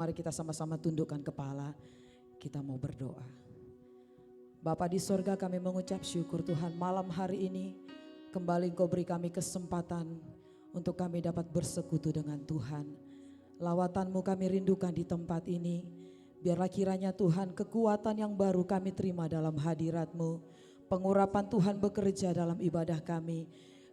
Mari kita sama-sama tundukkan kepala, kita mau berdoa. Bapa di sorga, kami mengucap syukur Tuhan, malam hari ini kembali Engkau beri kami kesempatan untuk kami dapat bersekutu dengan Tuhan. Lawatan-Mu kami rindukan di tempat ini. Biarlah kiranya Tuhan kekuatan yang baru kami terima dalam hadirat-Mu. Pengurapan Tuhan bekerja dalam ibadah kami.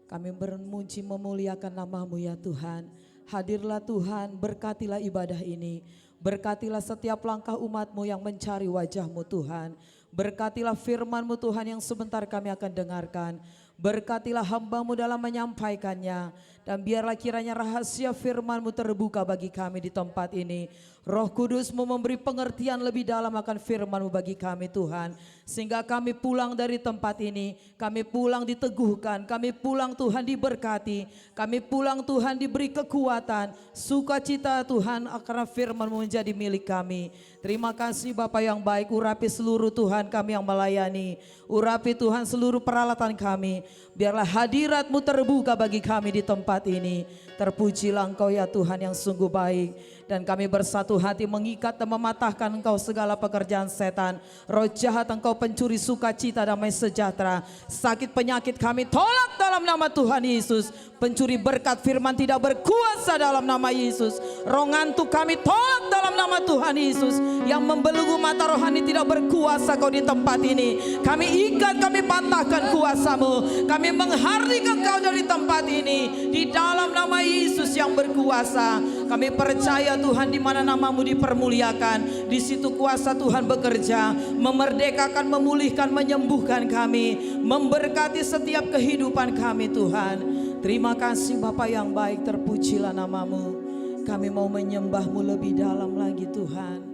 Kami bermuji memuliakan nama-Mu ya Tuhan. Hadirlah Tuhan, berkatilah ibadah ini. Berkatilah setiap langkah umat-Mu yang mencari wajah-Mu Tuhan. Berkatilah firman-Mu Tuhan yang sebentar kami akan dengarkan. Berkatilah hamba-Mu dalam menyampaikannya. Dan biarlah kiranya rahasia firman-Mu terbuka bagi kami di tempat ini. Roh Kudus-Mu memberi pengertian lebih dalam akan firman-Mu bagi kami Tuhan. Sehingga kami pulang dari tempat ini, kami pulang diteguhkan, kami pulang Tuhan diberkati. Kami pulang Tuhan diberi kekuatan, sukacita Tuhan karena firman-Mu menjadi milik kami. Terima kasih Bapa yang baik, urapi seluruh Tuhan kami yang melayani. Urapi Tuhan seluruh peralatan kami. Biarlah hadirat-Mu terbuka bagi kami di tempat ini. Terpujilah Engkau ya Tuhan yang sungguh baik. Dan kami bersatu hati mengikat dan mematahkan Engkau segala pekerjaan setan. Roh jahat Engkau pencuri sukacita damai sejahtera. Sakit penyakit kami tolak dalam nama Tuhan Yesus. Pencuri berkat firman tidak berkuasa dalam nama Yesus. Roh ngantuk kami tolak dalam nama Tuhan Yesus. Yang membelenggu mata rohani tidak berkuasa Kau di tempat ini. Kami ikat, kami patahkan kuasa-Mu. Kami menghardik Engkau dari tempat ini. Di dalam nama Yesus yang berkuasa. Kami percaya Tuhan di mana nama-Mu dipermuliakan, di situ kuasa Tuhan bekerja, memerdekakan, memulihkan, menyembuhkan kami, memberkati setiap kehidupan kami Tuhan. Terima kasih Bapa yang baik, terpujilah nama-Mu. Kami mau menyembah-Mu lebih dalam lagi Tuhan.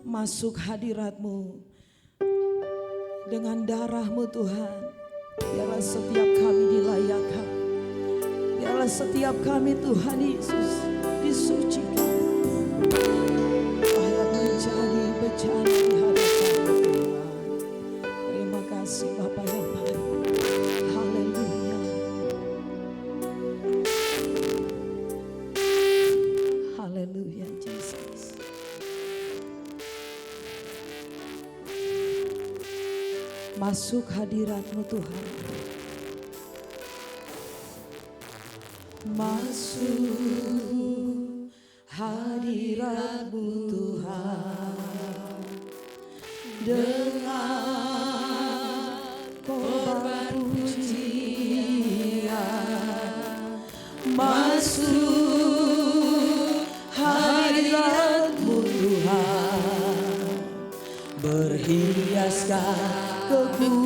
Masuk hadirat-Mu dengan darah-Mu Tuhan. Biarlah setiap kami dilayakkan. Biarlah setiap kami Tuhan Yesus disucikan. Layak menjadi bejana di hadapan Tuhan. Terima kasih Bapa yang baik. Haleluya. Haleluya Jesus. Masuk hadirat-Mu Tuhan. Masuk hadirat-Mu Tuhan dengan korban pujian. Masuk hadirat-Mu Tuhan, berhiaskan kekudusan.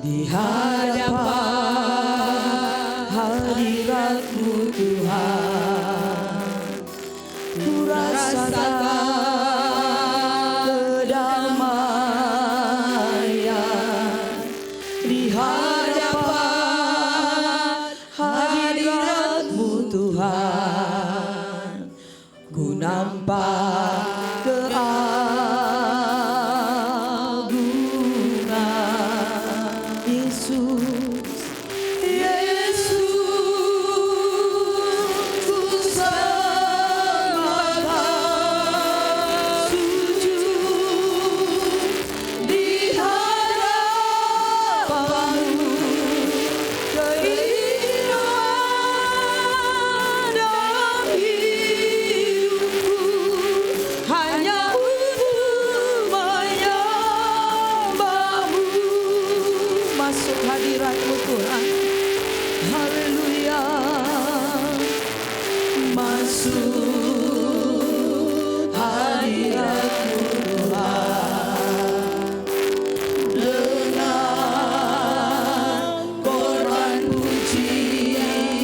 Di hadapan hadirat-Mu Tuhan, ku rasakan kedamaian. Di hadapan hadirat-Mu Tuhan, ku nampak hadirat-Mu Tuhan. Haleluya. Masuk hadirat-Mu Tuhan dengan korban pujian.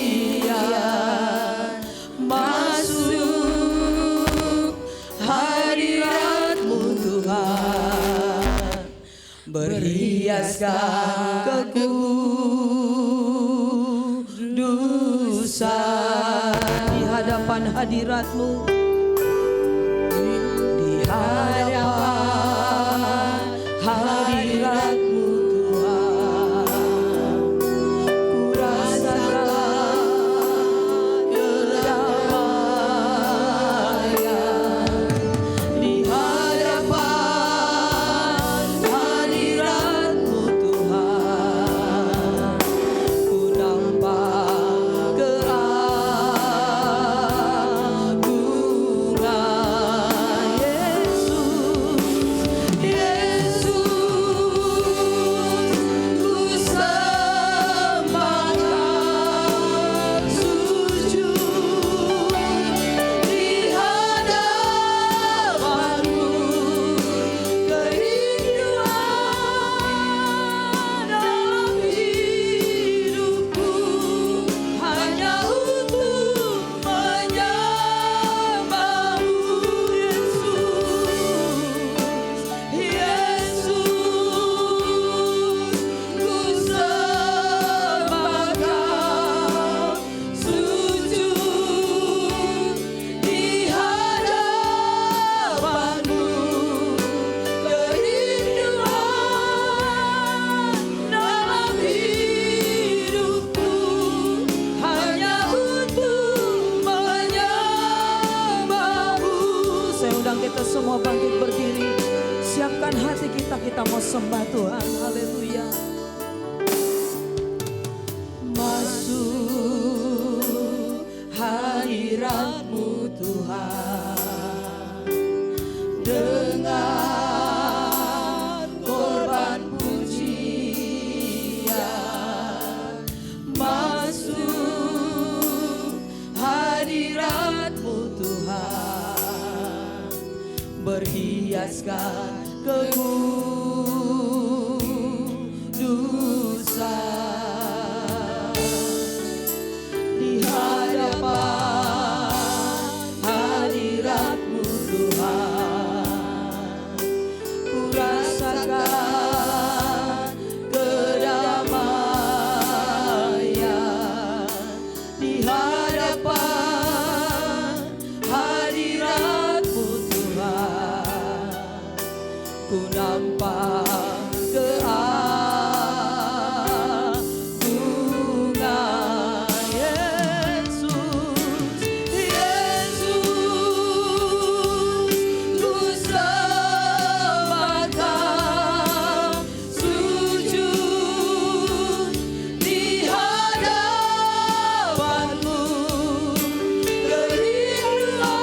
Masuk hadirat-Mu Tuhan, berhiaskan kekudusan. Di hadapan hadirat-Mu, di hadapan hadirat-Mu Tuhan, ku rasakan hadirat-Mu Tuhan, dengan korban pujian masuk hadirat-Mu Tuhan, berhiaskan kekudusan di hadapan hadirat-Mu Tuhan. Ku rasakan kedamaian di hadapan hadirat-Mu Tuhan. Ku nampak keagungan Yesus, Yesus, ku sembah Kau, sujud di hadapan-Mu, kerinduan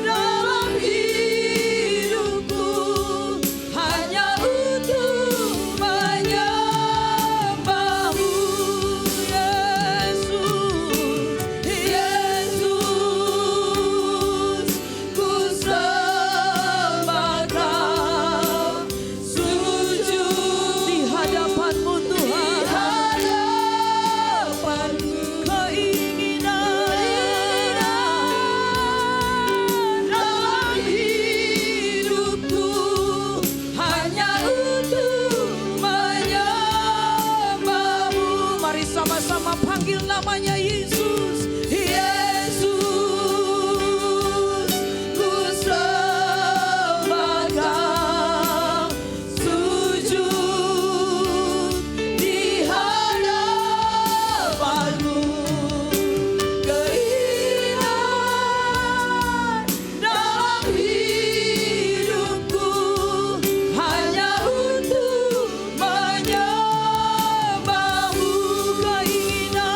dalam hidupku hanya untuk menyembah-Mu. Yesus, Yesus, ku sembah Kau, sujud di hadapan-Mu Tuhan, hadapan-Mu, keinginan dalam hidupku hanya untuk menyembah-Mu. Mari sama-sama panggil namanya Yesus. Yesus, ku sembah Kau, sujud di hadapan-Mu, keinginan dalam hidupku hanya untuk menyembah-Mu, keinginan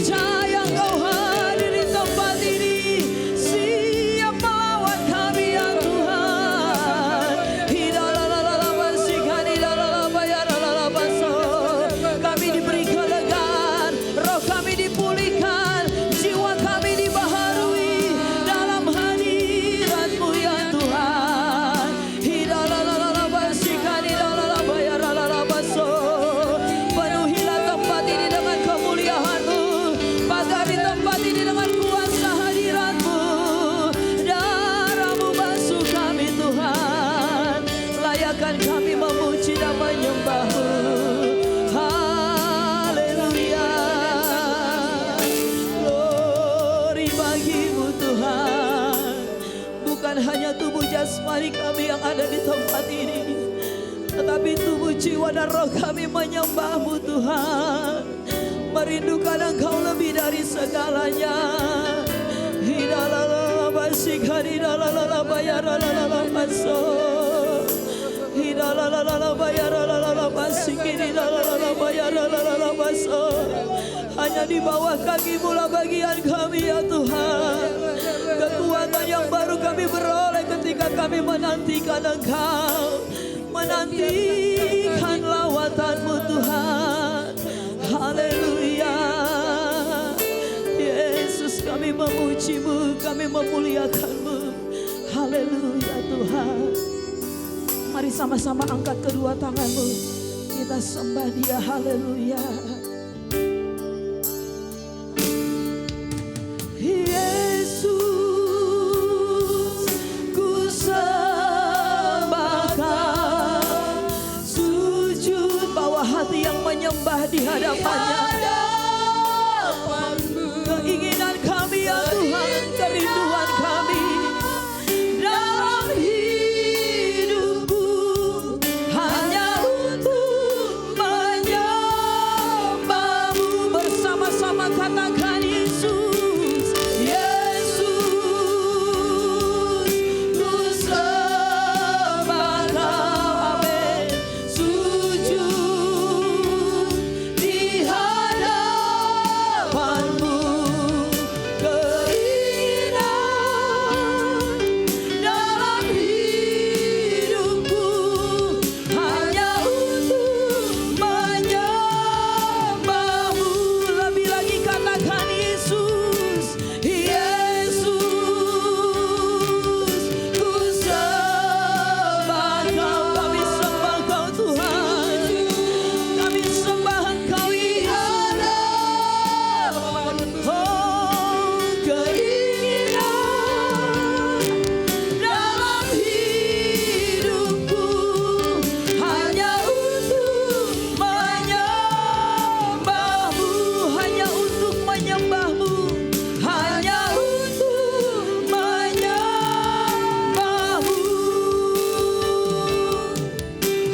percaya Engkau hadir di tempat ini, siap melawan kami ya Tuhan. Kami diberi kelegaan, roh kami dipulihkan, jiwa kami dibaharui dalam hadirat-Mu ya Tuhan. Penuhilah tempat ini dengan kemuliaan-Mu, pagari tempat ini dengan kuasa hadirat-Mu. Darah-Mu basuh kami Tuhan, layakkan kami memuji dan menyembah-Mu. Haleluya, glory bagi-Mu Tuhan. Bukan hanya tubuh jasmani kami yang ada di tempat ini, tetapi tubuh jiwa dan roh kami menyembah-Mu Tuhan, merindukan Engkau lebih dari segalanya. Hanya di bawah kaki-Mu lah bagian kami ya Tuhan. Kekuatan yang baru kami beroleh ketika kami menantikan Engkau, menantikan lawatan-Mu Tuhan. Haleluya, Yesus, kami memuji-Mu, kami memuliakan-Mu. Haleluya Tuhan. Mari sama-sama angkat kedua tangan-Mu, kita sembah Dia. Haleluya. Yesus, ku sembah Kau, sujud bawa hati yang menyembah di hadapan-Nya. Keinginan kami ya Tuhan, kerinduan kami dalam hidupku hanya untuk menyembah-Mu. Bersama-sama katakan Yesus, Yesus, ku sembah Kau, amin. Sujud di hadapan-Mu, keinginan dalam hidupku hanya untuk menyembah-Mu. Lebih lagi katakan Yesus, Yesus, ku sembah Kau. Kami sembah Kau Tuhan, kami sembah Engkau Yesus. Oh, keinginan dalam hidupku hanya untuk menyembah-Mu, hanya untuk menyembah-Mu, hanya untuk menyembah-Mu,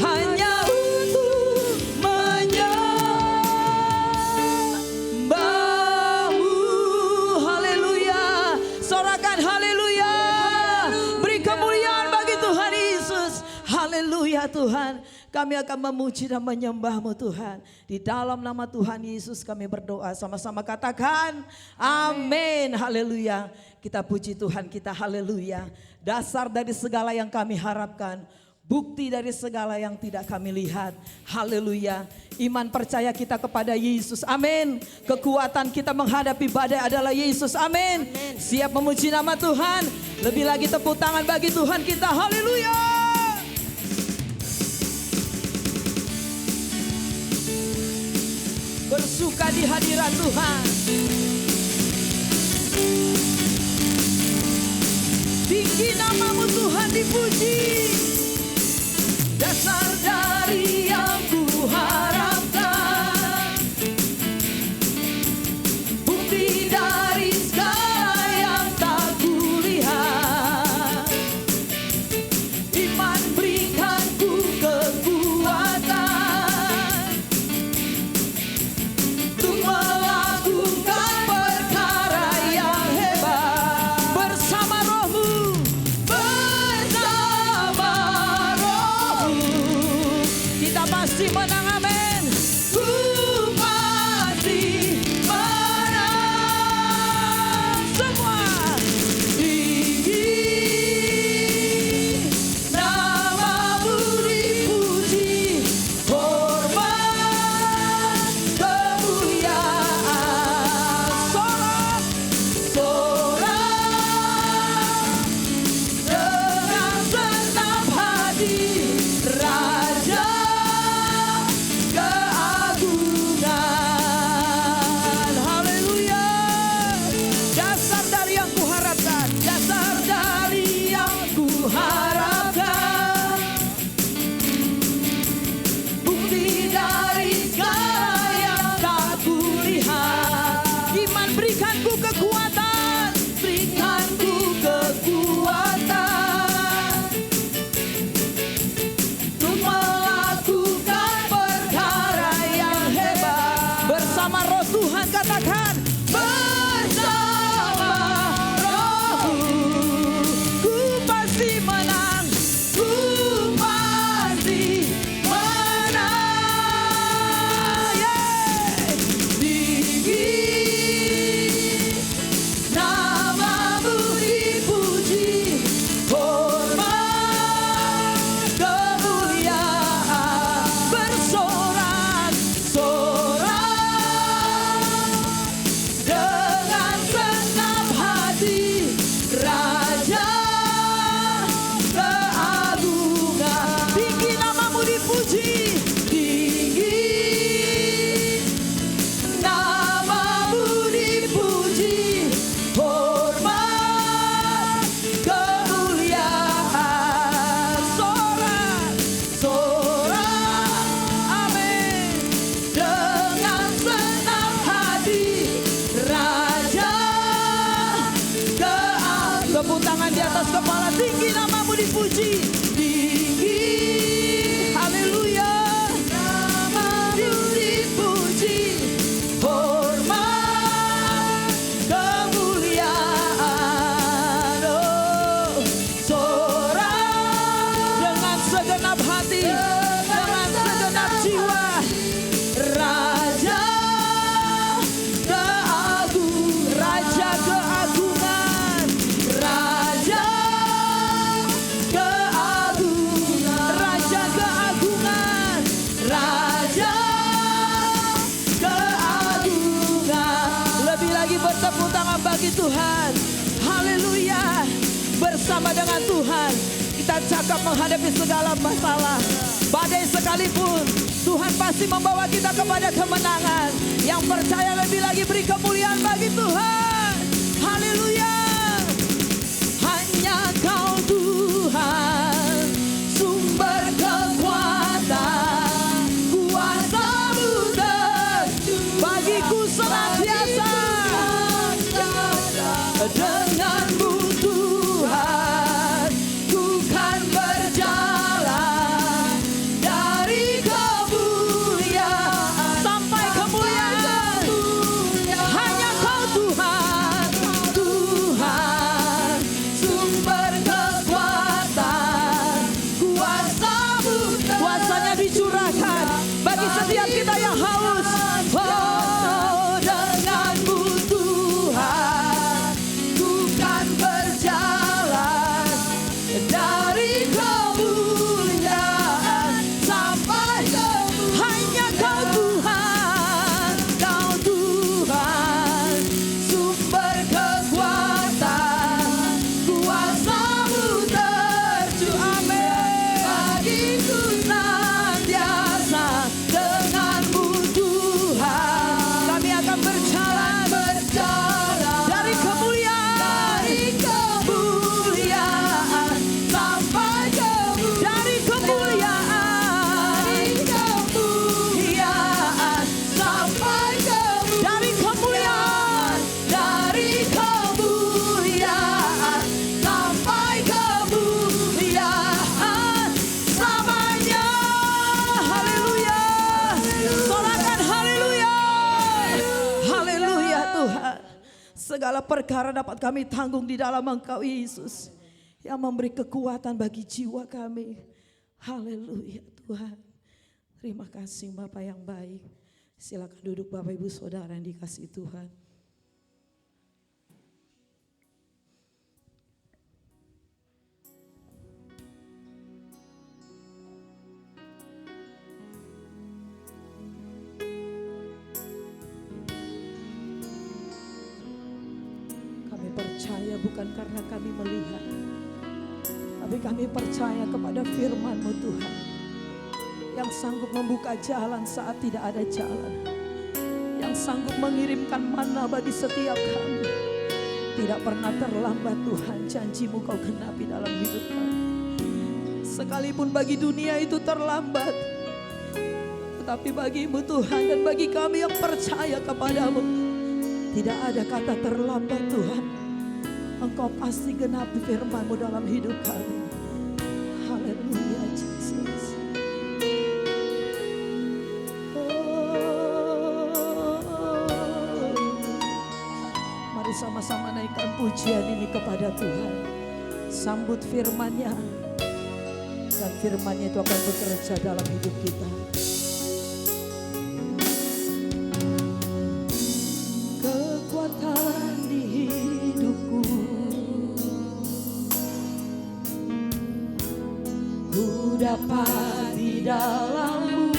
hanya untuk menyembah-Mu. Haleluya, sorakan haleluya, beri kemuliaan bagi Tuhan Yesus. Haleluya Tuhan, kami akan memuji dan menyembah-Mu Tuhan. Di dalam nama Tuhan Yesus kami berdoa, sama-sama katakan amin. Haleluya, kita puji Tuhan kita. Haleluya, dasar dari segala yang kami harapkan, bukti dari segala yang tidak kami lihat. Haleluya, iman percaya kita kepada Yesus. Amin. Kekuatan kita menghadapi badai adalah Yesus. Amin. Siap memuji nama Tuhan. Lebih lagi tepuk tangan bagi Tuhan kita. Haleluya. Bersuka di hadirat Tuhan. Tinggi nama-Mu Tuhan, dipuji. Dasar dari yang ku harapkan, bukti dari segala yang tak kulihat. Iman berikan ku kekuatan untuk melakukan perkara yang hebat. Bersama Roh-Mu, bersama Roh-Mu, kita pasti menang. Amin. Ku pasti menang. berikanku kekuatan, berikanku kekuatan untuk melakukan perkara yang hebat. Bersama Roh Tuhan katakan, bersama Rohku ku pasti menang, ku pasti menang. Yeah. Tinggi namamu dipuji, hormat kemuliaan bersorak-sorak dengan senang hati, Raja keagungan. Tinggi namamu dipuji, tinggi namamu dipuji, hormat kemuliaan sorak-sorak, amin. Dengan senang hati, Raja keagungan. Tepuk tangan di atas kepala, tinggi namamu dipuji, tinggi, haleluya. Namamu dipuji, hormat kemuliaan, oh, sorak dengan segenap hati, dengan segenap jiwa, Raja keagungan, Raja keagungan, Raja keagungan, Raja keagungan, Raja keagungan. Lebih lagi bertepuk tangan bagi Tuhan, haleluya. Bersama dengan Tuhan kita cakap menghadapi segala masalah, badai sekalipun Tuhan pasti membawa kita kepada kemenangan. Yang percaya lebih lagi beri kemuliaan bagi Tuhan, haleluya. Hanya Kau Tuhan, sumber kekuatan, kuasa-Mu bagiku senantiasa. Denganmu Tuhan, ku kan berjalan dari kemuliaan sampai kemuliaan. Hanya Kau Tuhan, Tuhan, sumber kekuatan, kuasa-Mu, kuasanya dicurahkan bagi setiap kita yang haus. Oh, denganmu Tuhan, ku kan berjalan dari kemuliaan sampai kemuliaan. Hanya Kau Tuhan, Kau Tuhan, sumber kekuatan, kuasa-Mu tercurah, amin. Bagiku senantiasa, denganmu Tuhan, kami akan berjalan dari kemuliaan sampai dari kemuliaan sampai dari kemuliaan sampai kemuliaan samanya. Haleluya, sorakan haleluya, haleluya. Tuhan, segala perkara dapat kami tanggung di dalam Engkau Yesus yang memberi kekuatan bagi jiwa kami. Haleluya Tuhan. Terima kasih Bapak yang baik. Silakan duduk Bapak Ibu Saudara yang dikasihi Tuhan. Kami percaya bukan karena kami melihat, tapi kami percaya kepada firman-Mu Tuhan, yang sanggup membuka jalan saat tidak ada jalan, yang sanggup mengirimkan mana bagi setiap kami. Tidak pernah terlambat Tuhan, janji-Mu Kau genapi dalam hidup kami. Sekalipun bagi dunia itu terlambat, tetapi bagi-Mu Tuhan dan bagi kami yang percaya kepada-Mu, Tidak ada kata terlambat Tuhan. Engkau pasti genapi firman-Mu dalam hidup kami. Haleluya Jesus. Mari sama-sama naikkan pujian ini kepada Tuhan. Sambut firman-Nya. Dan firman-Nya itu akan bekerja dalam hidup kita. Kekuatan di hidupku, ku dapat di dalam-Mu.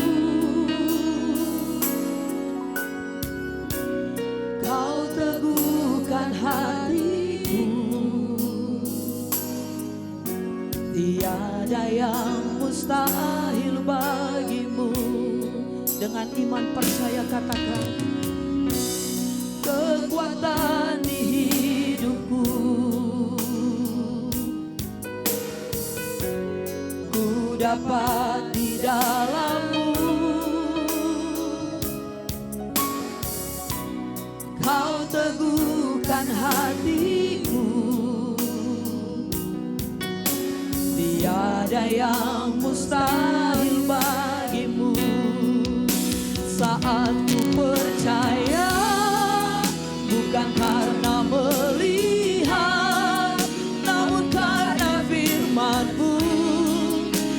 Kau teguhkan hatiku, tiada yang mustahil bagimu. Dengan iman percaya katakan, kekuatan di hidupku, ku dapat di dalam-Mu. Kau teguhkan hatiku, tiada yang mustahil bagimu. Saat ku percaya, bukan karena melihat, namun karena firman-Mu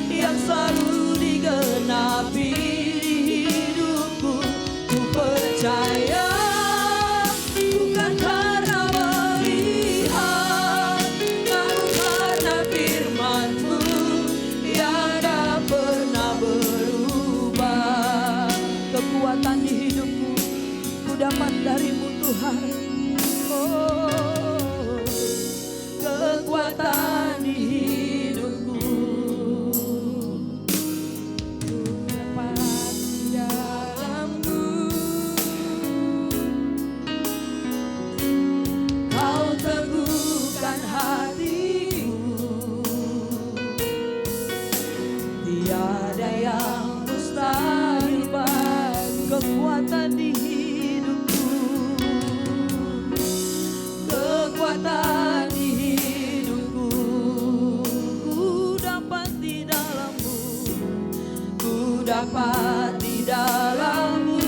yang selalu digenapi di hidupku. Ku percaya, bukan karena melihat, namun karena firman-Mu yang tak pernah berubah. Kekuatan di hidupku, ku dapat dari-Mu Tuhan. Oh, kekuatan di hidupku, ku dapat di dalam-Mu. Kau teguhkan hatiku, tiada yang mustahil bagi. Kekuatan di hidupku, kekuatan di hidupku, ku dapat di dalam-Mu, ku dapat di dalam-Mu.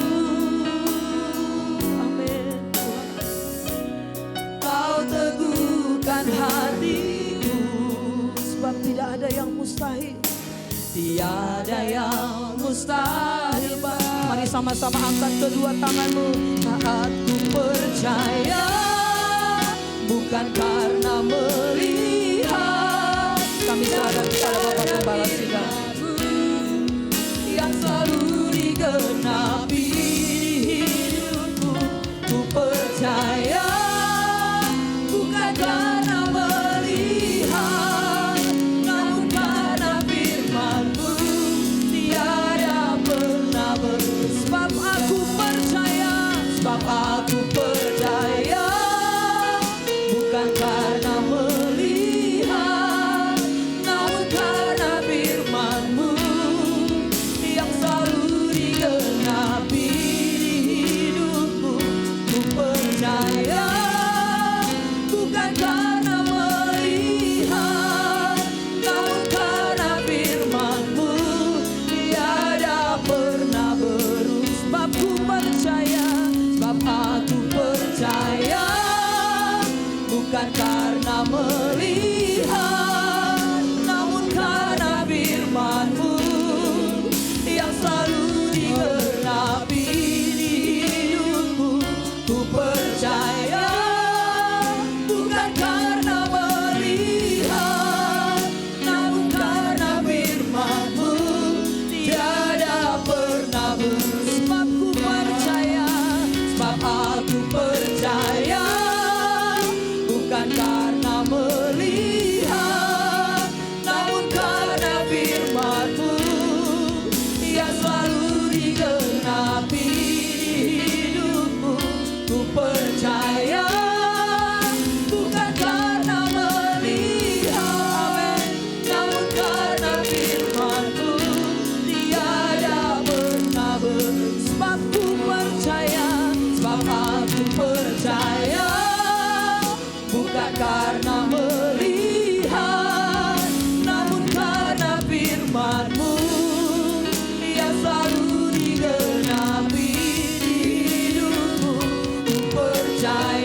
Amin. Kau teguhkan hatiku, sebab tidak ada yang mustahil, tiada yang mustahil. Mari sama-sama angkat kedua tangan-Mu. Saat ku percaya, bukan karena melihat, kami serahkan kepada Bapa Gembala Sidang yang selalu digenapi di hidupku. Ku percaya, bukan karena melihat, namun karena firman-Mu tiada pernah berubah. Sebab aku percaya, sebab aku percaya, bukan karena melihat, namun karena firman-Mu yang selalu digenapi di hidupku. Ku percaya, bukan karena melihat, namun karena firman-Mu tiada pernah berubah. Sebab ku percaya, sebab aku percaya, bukan karena melihat, namun karena firman-Mu yang selalu digenapi di hidupku. Ku percaya, bukan karena melihat, namun karena firman-Mu tiada pernah berubah. Sebab ku percaya, sebab aku percaya, bukan karena melihat, namun karena firman-Mu yang selalu digenapi di hidupku. Ku percaya, bukan karena melihat, namun karena firman-Mu tiada pernah berubah. Sebab ku percaya, sebab aku percaya, percaya, bukan karena melihat, namun karena firman-Mu yang selalu digenapi di hidupku. Ku percaya